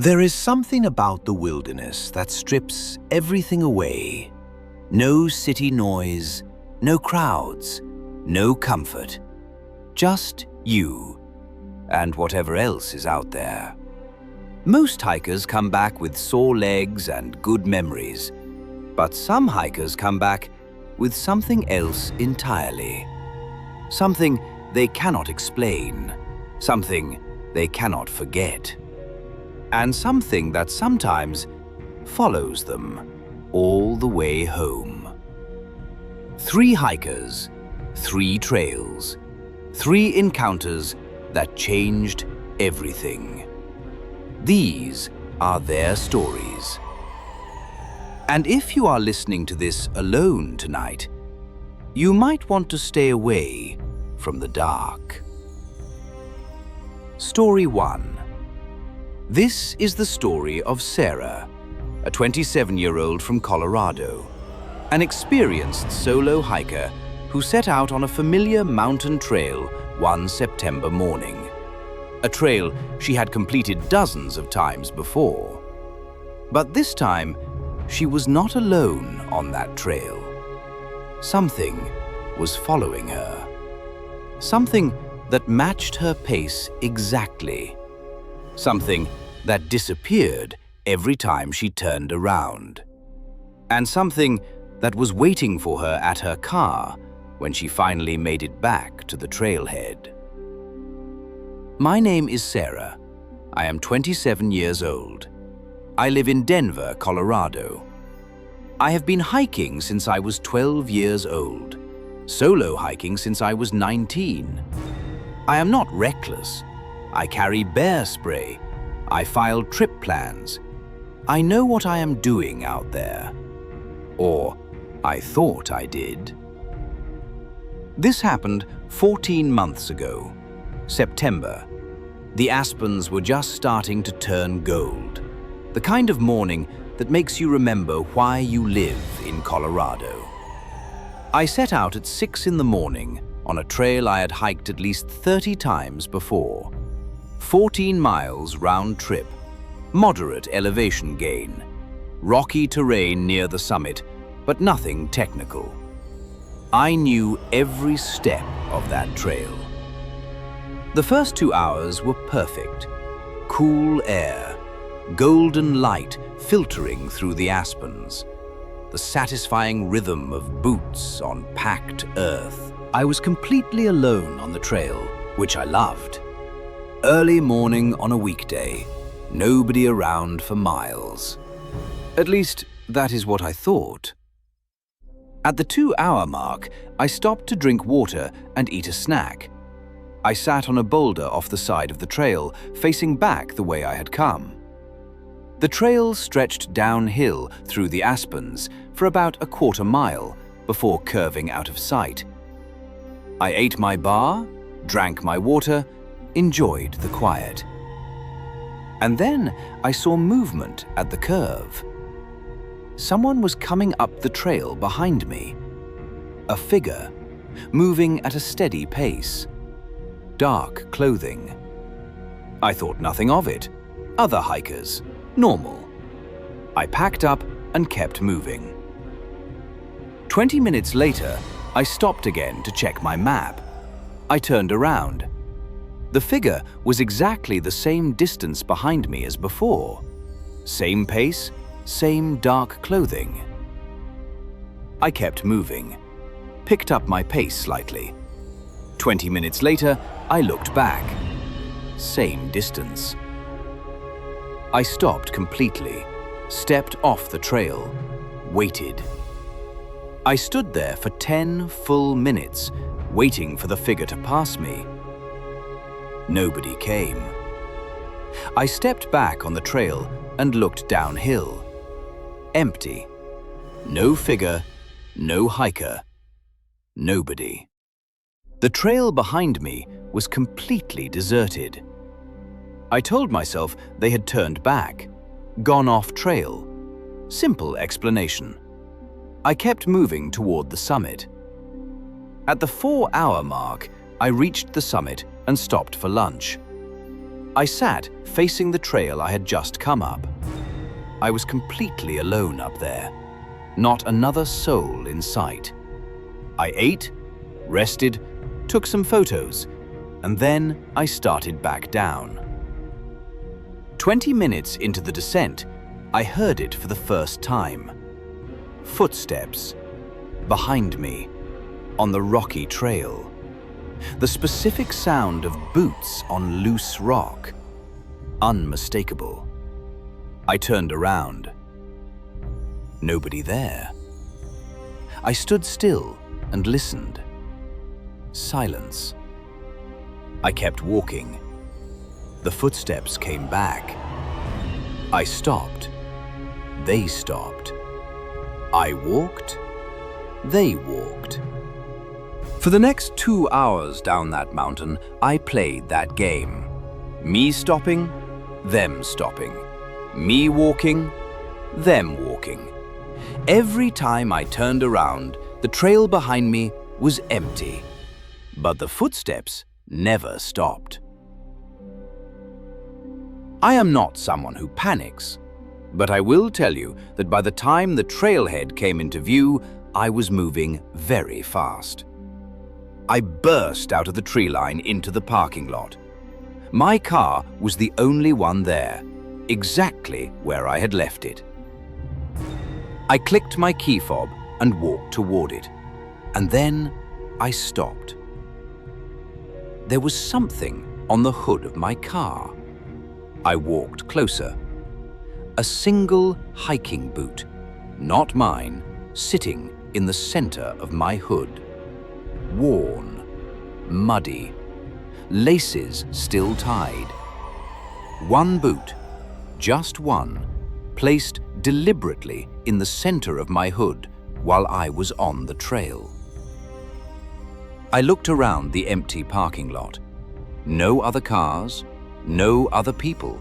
There is something about the wilderness that strips everything away. No city noise, no crowds, no comfort. Just you and whatever else is out there. Most hikers come back with sore legs and good memories, but some hikers come back with something else entirely. Something they cannot explain, something they cannot forget, and something that sometimes follows them all the way home. 3 hikers, 3 trails, 3 encounters that changed everything. These are their stories. And if you are listening to this alone tonight, you might want to stay away from the dark. Story 1. This is the story of Sarah, a 27-year-old from Colorado, an experienced solo hiker who set out on a familiar mountain trail one September morning. A trail she had completed dozens of times before. But this time, she was not alone on that trail. Something was following her. Something that matched her pace exactly. Something that disappeared every time she turned around. And something that was waiting for her at her car when she finally made it back to the trailhead. My name is Sarah. I am 27 years old. I live in Denver, Colorado. I have been hiking since I was 12 years old, solo hiking since I was 19. I am not reckless. I carry bear spray. I file trip plans. I know what I am doing out there. Or I thought I did. This happened 14 months ago, September. The aspens were just starting to turn gold, the kind of morning that makes you remember why you live in Colorado. I set out at 6 in the morning on a trail I had hiked at least 30 times before. 14 miles round trip, moderate elevation gain, rocky terrain near the summit, but nothing technical. I knew every step of that trail. The first 2 hours were perfect. Cool air, golden light filtering through the aspens, the satisfying rhythm of boots on packed earth. I was completely alone on the trail, which I loved. Early morning on a weekday, nobody around for miles. At least, that is what I thought. At the 2-hour mark, I stopped to drink water and eat a snack. I sat on a boulder off the side of the trail, facing back the way I had come. The trail stretched downhill through the aspens for about a quarter mile before curving out of sight. I ate my bar, drank my water, enjoyed the quiet. And then I saw movement at the curve. Someone was coming up the trail behind me. A figure, moving at a steady pace. Dark clothing. I thought nothing of it. Other hikers. Normal. I packed up and kept moving. 20 minutes later, I stopped again to check my map. I turned around. The figure was exactly the same distance behind me as before. Same pace, same dark clothing. I kept moving, picked up my pace slightly. 20 minutes later, I looked back. Same distance. I stopped completely, stepped off the trail, waited. I stood there for 10 full minutes, waiting for the figure to pass me. Nobody came. I stepped back on the trail and looked downhill. Empty. No figure, no hiker, nobody. The trail behind me was completely deserted. I told myself they had turned back, gone off trail. Simple explanation. I kept moving toward the summit. At the 4-hour mark, I reached the summit and stopped for lunch. I sat facing the trail I had just come up. I was completely alone up there. Not another soul in sight. I ate, rested, took some photos, and then I started back down. 20 minutes into the descent, I heard it for the first time. Footsteps behind me on the rocky trail. The specific sound of boots on loose rock. Unmistakable. I turned around. Nobody there. I stood still and listened. Silence. I kept walking. The footsteps came back. I stopped. They stopped. I walked. They walked. For the next 2 hours down that mountain, I played that game. Me stopping, them stopping. Me walking, them walking. Every time I turned around, the trail behind me was empty, but the footsteps never stopped. I am not someone who panics, but I will tell you that by the time the trailhead came into view, I was moving very fast. I burst out of the tree line into the parking lot. My car was the only one there, exactly where I had left it. I clicked my key fob and walked toward it, and then I stopped. There was something on the hood of my car. I walked closer. A single hiking boot, not mine, sitting in the center of my hood. Worn, muddy, laces still tied. One boot, just one, placed deliberately in the center of my hood while I was on the trail. I looked around the empty parking lot. No other cars, no other people.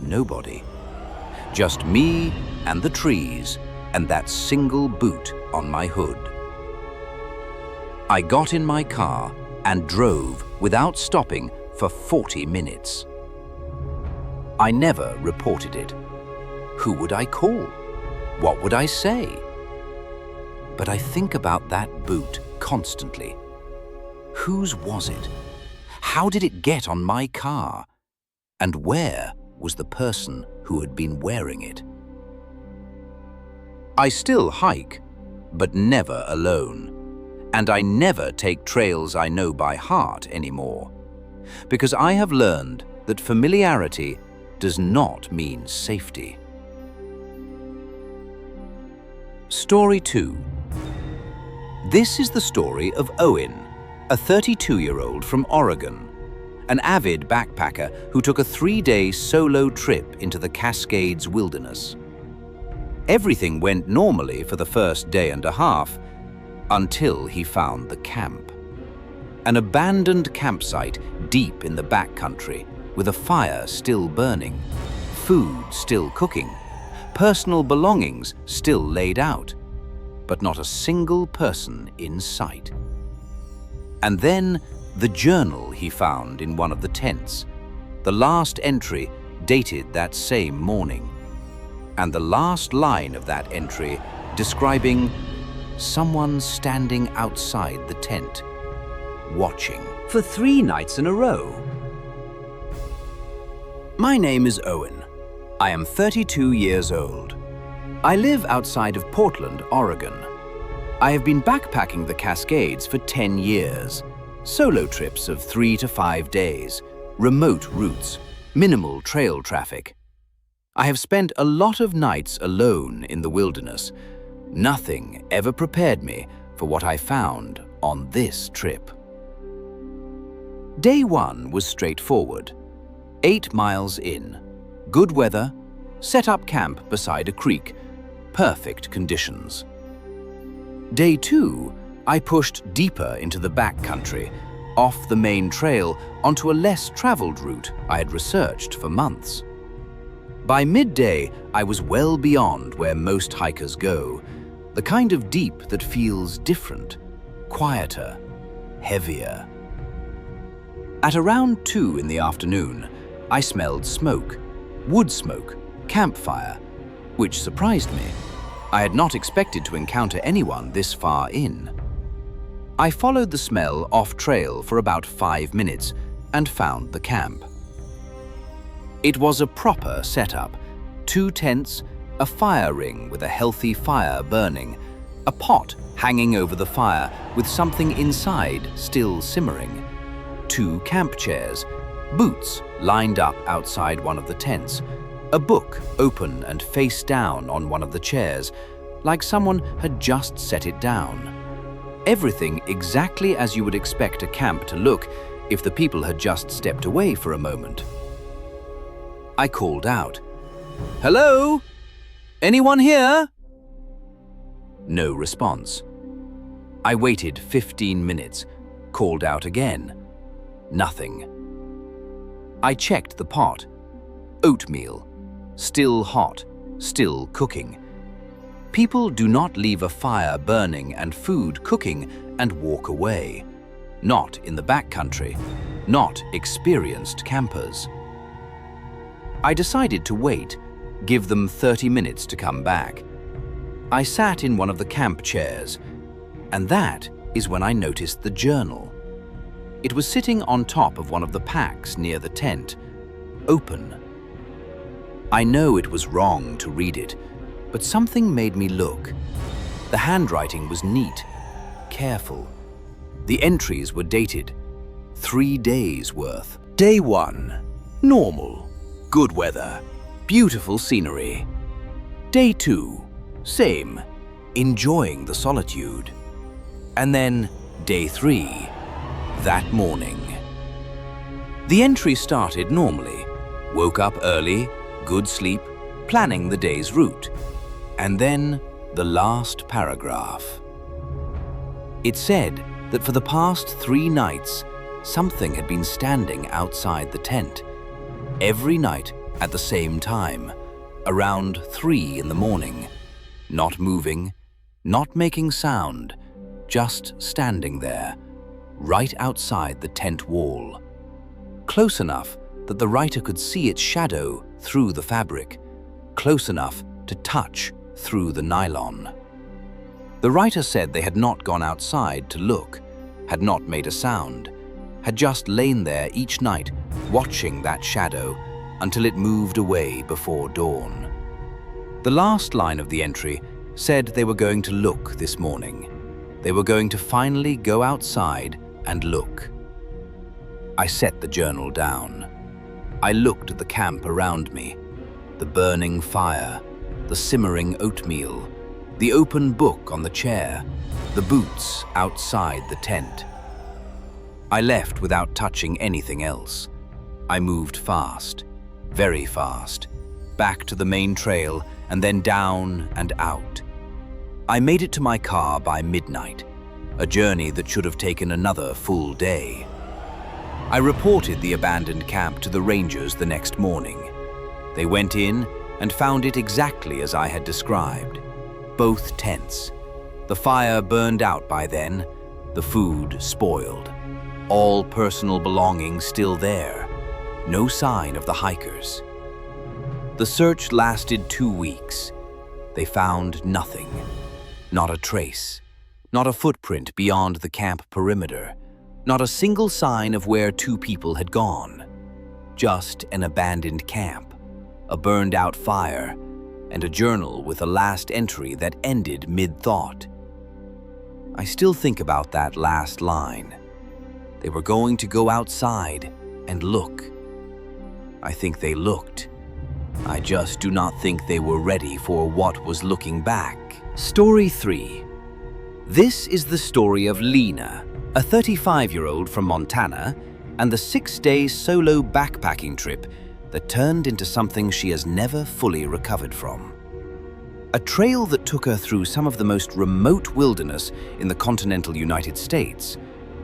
Nobody. Just me and the trees and that single boot on my hood. I got in my car and drove without stopping for 40 minutes. I never reported it. Who would I call? What would I say? But I think about that boot constantly. Whose was it? How did it get on my car? And where was the person who had been wearing it? I still hike, but never alone. And I never take trails I know by heart anymore, because I have learned that familiarity does not mean safety. Story 2. This is the story of Owen, a 32-year-old from Oregon, an avid backpacker who took a 3-day solo trip into the Cascades wilderness. Everything went normally for the first day and a half, until he found the camp. An abandoned campsite deep in the backcountry, with a fire still burning, food still cooking, personal belongings still laid out, but not a single person in sight. And then the journal he found in one of the tents, the last entry dated that same morning, and the last line of that entry describing someone standing outside the tent, watching. For 3 nights in a row. My name is Owen. I am 32 years old. I live outside of Portland, Oregon. I have been backpacking the Cascades for 10 years. Solo trips of 3 to 5 days, remote routes, minimal trail traffic. I have spent a lot of nights alone in the wilderness. Nothing ever prepared me for what I found on this trip. Day 1 was straightforward. 8 miles in, good weather, set up camp beside a creek, perfect conditions. Day 2, I pushed deeper into the backcountry, off the main trail onto a less traveled route I had researched for months. By midday, I was well beyond where most hikers go, the kind of deep that feels different, quieter, heavier. At around 2 in the afternoon, I smelled smoke, wood smoke, campfire, which surprised me. I had not expected to encounter anyone this far in. I followed the smell off-trail for about 5 minutes and found the camp. It was a proper setup: 2 tents, a fire ring with a healthy fire burning, a pot hanging over the fire with something inside still simmering, 2 camp chairs, boots lined up outside one of the tents, a book open and face down on one of the chairs, like someone had just set it down. Everything exactly as you would expect a camp to look if the people had just stepped away for a moment. I called out, "Hello? Anyone here?" No response. I waited 15 minutes, called out again. Nothing. I checked the pot. Oatmeal. Still hot, still cooking. People do not leave a fire burning and food cooking and walk away. Not in the backcountry. Not experienced campers. I decided to wait, give them 30 minutes to come back. I sat in one of the camp chairs, and that is when I noticed the journal. It was sitting on top of one of the packs near the tent, open. I know it was wrong to read it, but something made me look. The handwriting was neat, careful. The entries were dated, 3 days worth. Day 1, normal, good weather, beautiful scenery. Day 2, same, enjoying the solitude. And then day 3, that morning. The entry started normally. Woke up early, good sleep, planning the day's route. And then the last paragraph. It said that for the past 3 nights, something had been standing outside the tent. Every night at the same time, around 3 in the morning. Not moving, not making sound, just standing there, right outside the tent wall. Close enough that the writer could see its shadow through the fabric, close enough to touch through the nylon. The writer said they had not gone outside to look, had not made a sound, had just lain there each night watching that shadow until it moved away before dawn. The last line of the entry said they were going to look this morning. They were going to finally go outside and look. I set the journal down. I looked at the camp around me, the burning fire, the simmering oatmeal, the open book on the chair, the boots outside the tent. I left without touching anything else. I moved fast, very fast, back to the main trail and then down and out. I made it to my car by midnight, a journey that should have taken another full day. I reported the abandoned camp to the rangers the next morning. They went in and found it exactly as I had described. Both tents. The fire burned out by then, the food spoiled. All personal belongings still there. No sign of the hikers. The search lasted 2 weeks. They found nothing. Not a trace. Not a footprint beyond the camp perimeter. Not a single sign of where 2 people had gone. Just an abandoned camp, a burned-out fire, and a journal with a last entry that ended mid-thought. I still think about that last line. They were going to go outside and look. I think they looked. I just do not think they were ready for what was looking back. Story 3. This is the story of Lena, a 35-year-old from Montana, and the 6-day solo backpacking trip that turned into something she has never fully recovered from. A trail that took her through some of the most remote wilderness in the continental United States,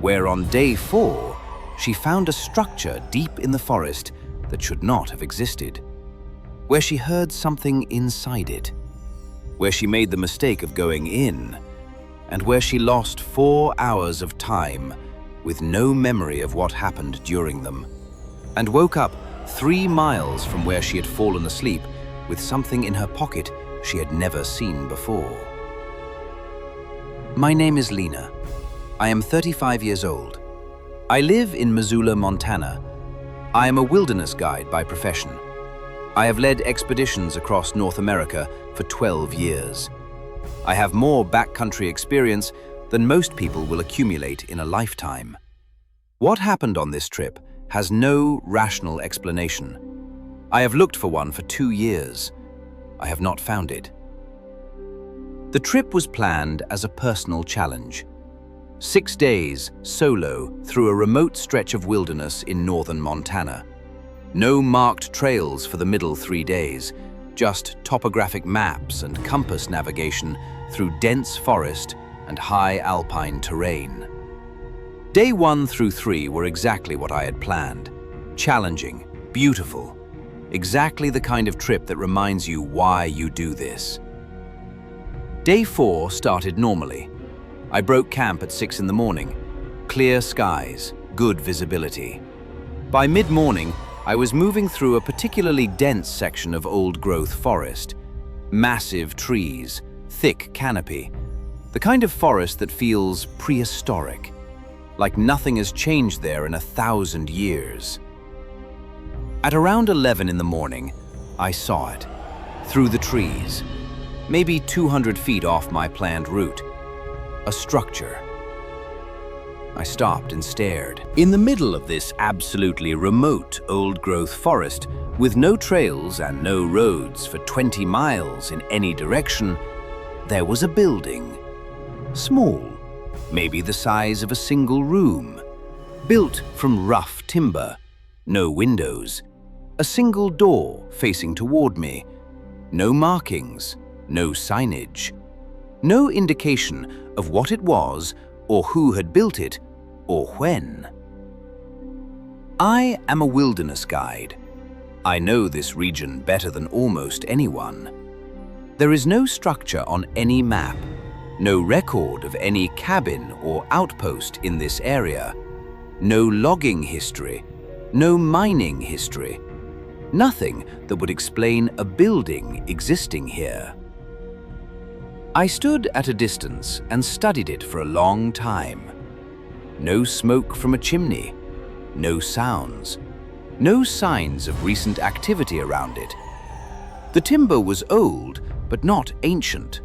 where on day 4, she found a structure deep in the forest that should not have existed, where she heard something inside it, where she made the mistake of going in, and where she lost 4 hours of time with no memory of what happened during them, and woke up 3 miles from where she had fallen asleep, with something in her pocket she had never seen before. My name is Lena. I am 35 years old. I live in Missoula, Montana. I am a wilderness guide by profession. I have led expeditions across North America for 12 years. I have more backcountry experience than most people will accumulate in a lifetime. What happened on this trip has no rational explanation. I have looked for one for 2 years. I have not found it. The trip was planned as a personal challenge. 6 days, solo, through a remote stretch of wilderness in northern Montana. No marked trails for the middle 3 days, just topographic maps and compass navigation through dense forest and high alpine terrain. Day 1 through 3 were exactly what I had planned. Challenging, beautiful. Exactly the kind of trip that reminds you why you do this. Day 4 started normally. I broke camp at 6 in the morning. Clear skies, good visibility. By mid-morning, I was moving through a particularly dense section of old-growth forest. Massive trees, thick canopy. The kind of forest that feels prehistoric, like nothing has changed there in 1,000 years. At around 11 in the morning, I saw it, through the trees, maybe 200 feet off my planned route. A structure. I stopped and stared. In the middle of this absolutely remote old-growth forest, with no trails and no roads for 20 miles in any direction, there was a building. Small, maybe the size of a single room. Built from rough timber, no windows. A single door facing toward me. No markings, no signage. No indication of what it was or who had built it or when. I am a wilderness guide. I know this region better than almost anyone. There is no structure on any map, no record of any cabin or outpost in this area, no logging history, no mining history, nothing that would explain a building existing here. I stood at a distance and studied it for a long time. No smoke from a chimney, no sounds, no signs of recent activity around it. The timber was old, but not ancient.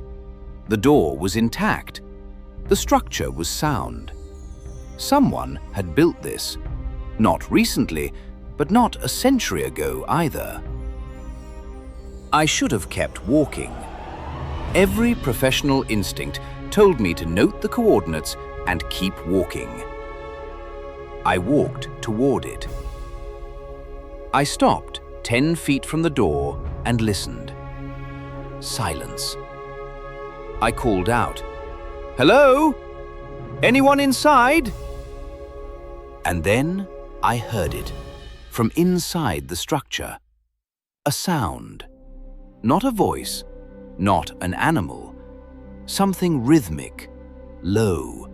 The door was intact. The structure was sound. Someone had built this, not recently, but not a century ago either. I should have kept walking. Every professional instinct told me to note the coordinates and keep walking. I walked toward it. I stopped 10 feet from the door and listened. Silence. I called out, "Hello? Anyone inside?" And then I heard it, from inside the structure. A sound. Not a voice, not an animal. Something rhythmic, low,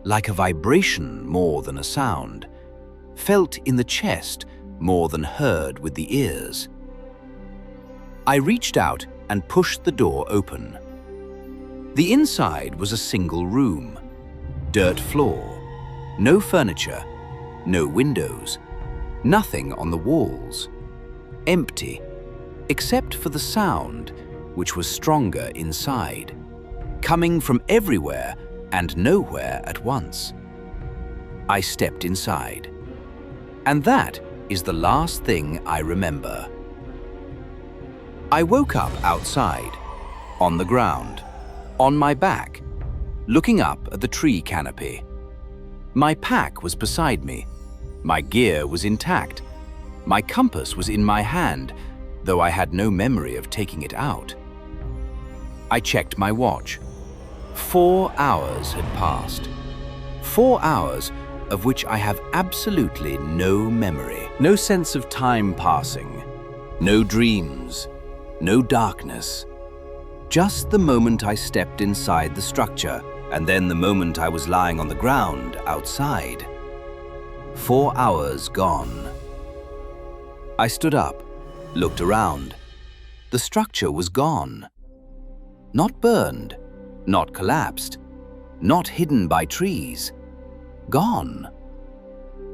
like a vibration more than a sound, felt in the chest more than heard with the ears. I reached out and pushed the door open. The inside was a single room. Dirt floor, no furniture, no windows, nothing on the walls. Empty, except for the sound, which was stronger inside, coming from everywhere and nowhere at once. I stepped inside. And that is the last thing I remember. I woke up outside, on the ground, on my back, looking up at the tree canopy. My pack was beside me. My gear was intact. My compass was in my hand, though I had no memory of taking it out. I checked my watch. 4 hours had passed. 4 hours of which I have absolutely no memory. No sense of time passing. No dreams. No darkness. Just the moment I stepped inside the structure, and then the moment I was lying on the ground outside. 4 hours gone. I stood up, looked around. The structure was gone. Not burned, not collapsed, not hidden by trees. Gone.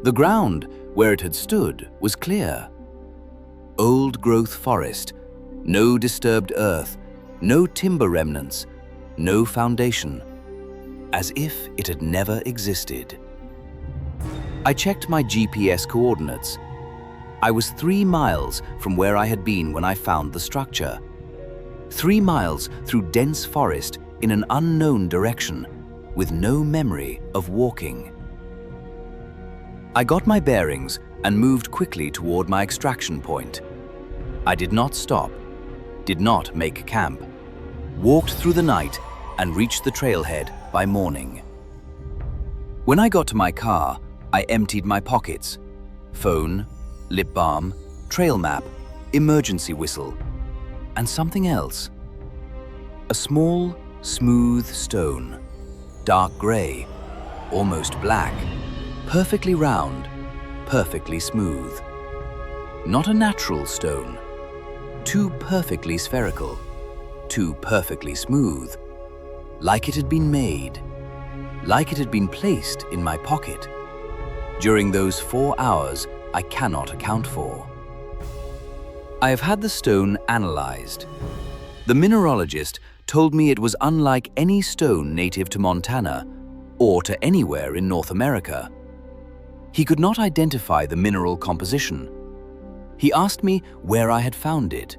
The ground where it had stood was clear. Old-growth forest, no disturbed earth, no timber remnants, no foundation, as if it had never existed. I checked my GPS coordinates. I was 3 miles from where I had been when I found the structure. 3 miles through dense forest in an unknown direction, with no memory of walking. I got my bearings and moved quickly toward my extraction point. I did not stop, did not make camp, walked through the night and reached the trailhead by morning. When I got to my car, I emptied my pockets: phone, lip balm, trail map, emergency whistle, and something else. A small, smooth stone, dark gray, almost black, perfectly round, perfectly smooth. Not a natural stone, too perfectly spherical, too perfectly smooth, like it had been made, like it had been placed in my pocket. During those 4 hours, I cannot account for. I have had the stone analyzed. The mineralogist told me it was unlike any stone native to Montana or to anywhere in North America. He could not identify the mineral composition. He asked me where I had found it.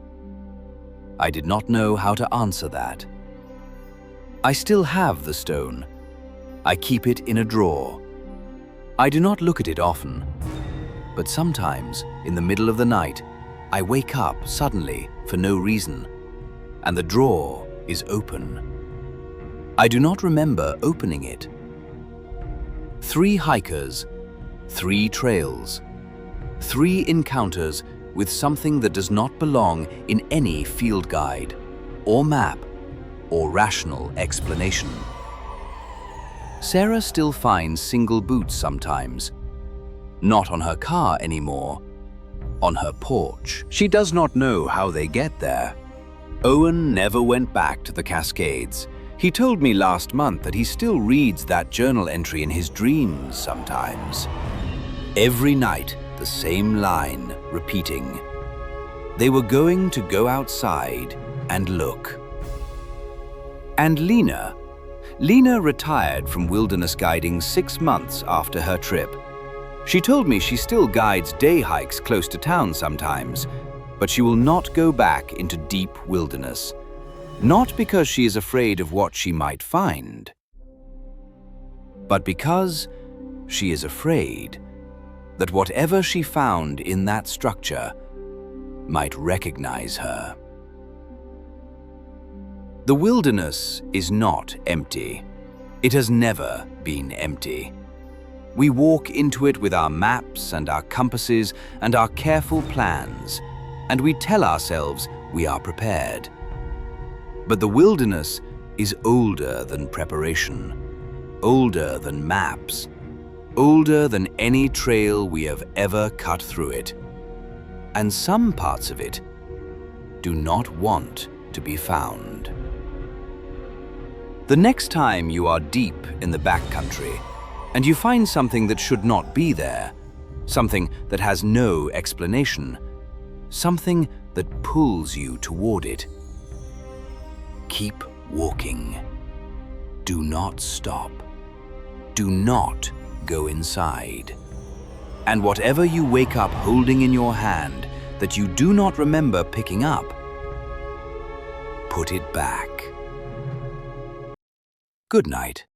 I did not know how to answer that. I still have the stone. I keep it in a drawer. I do not look at it often, but sometimes, in the middle of the night, I wake up suddenly for no reason, and the drawer is open. I do not remember opening it. 3 hikers, 3 trails, 3 encounters with something that does not belong in any field guide, or map, or rational explanation. Sarah still finds single boots sometimes. Not on her car anymore, on her porch. She does not know how they get there. Owen never went back to the Cascades. He told me last month that he still reads that journal entry in his dreams sometimes. Every night, the same line, repeating. They were going to go outside and look. And Lena retired from wilderness guiding 6 months after her trip. She told me she still guides day hikes close to town sometimes, but she will not go back into deep wilderness. Not because she is afraid of what she might find, but because she is afraid that whatever she found in that structure might recognize her. The wilderness is not empty. It has never been empty. We walk into it with our maps and our compasses and our careful plans, and we tell ourselves we are prepared. But the wilderness is older than preparation, older than maps, older than any trail we have ever cut through it. And some parts of it do not want to be found. The next time you are deep in the backcountry and you find something that should not be there, something that has no explanation, something that pulls you toward it, keep walking. Do not stop. Do not go inside. And whatever you wake up holding in your hand that you do not remember picking up, put it back. Good night.